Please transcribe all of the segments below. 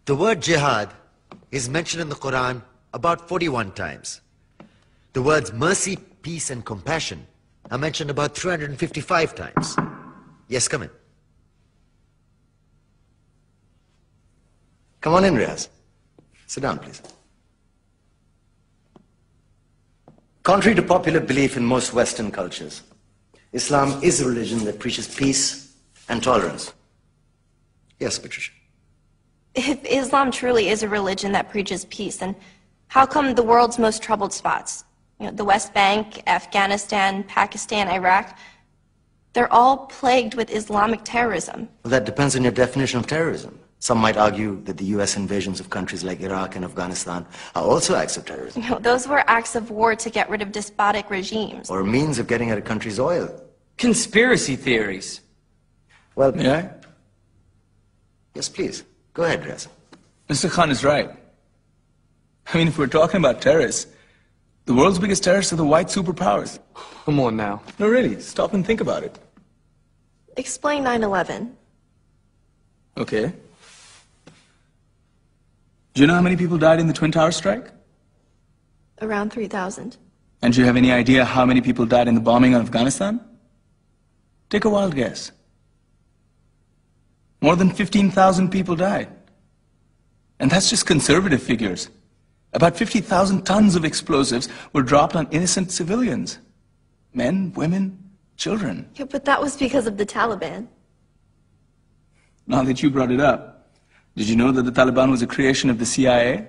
The word jihad is mentioned in the Quran about 41 times. The words mercy, peace, and compassion are mentioned about 355 times. Yes, come in. Come on in, Riaz. Sit down, please. Contrary to popular belief in most Western cultures, Islam is a religion that preaches peace and tolerance. Yes, Patricia. If Islam truly is a religion that preaches peace, then how come the world's most troubled spots, the West Bank, Afghanistan, Pakistan, Iraq, they're all plagued with Islamic terrorism? Well, that depends on your definition of terrorism. Some might argue that the U.S. invasions of countries like Iraq and Afghanistan are also acts of terrorism. Those were acts of war to get rid of despotic regimes. Or a means of getting at a country's oil. Conspiracy theories. Well, May I? Yes, please. Go ahead, Riaz. Mr. Khan is right. I mean, if we're talking about terrorists, the world's biggest terrorists are the white superpowers. Come on now. No, really, stop and think about it. Explain 9/11. Okay. Do you know how many people died in the Twin Towers strike? Around 3,000. And do you have any idea how many people died in the bombing of Afghanistan? Take a wild guess. More than 15,000 people died. And that's just conservative figures. About 50,000 tons of explosives were dropped on innocent civilians. Men, women, children. Yeah, but that was because of the Taliban. Now that you brought it up, did you know that the Taliban was a creation of the CIA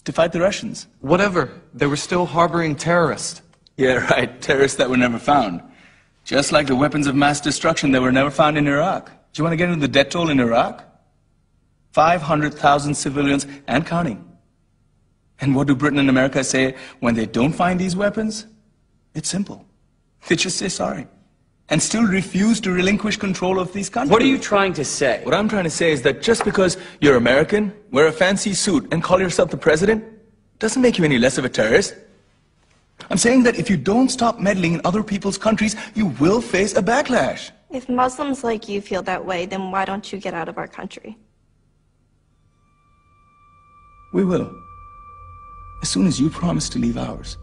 to fight the Russians? Whatever. They were still harboring terrorists. Yeah, right. Terrorists that were never found. Just like the weapons of mass destruction that were never found in Iraq. Do you want to get into the death toll in Iraq? 500,000 civilians and counting. And what do Britain and America say when they don't find these weapons? It's simple. They just say sorry. And still refuse to relinquish control of these countries. What are you trying to say? What I'm trying to say is that just because you're American, wear a fancy suit, and call yourself the president, doesn't make you any less of a terrorist. I'm saying that if you don't stop meddling in other people's countries, you will face a backlash. If Muslims like you feel that way, then why don't you get out of our country? We will. As soon as you promise to leave ours.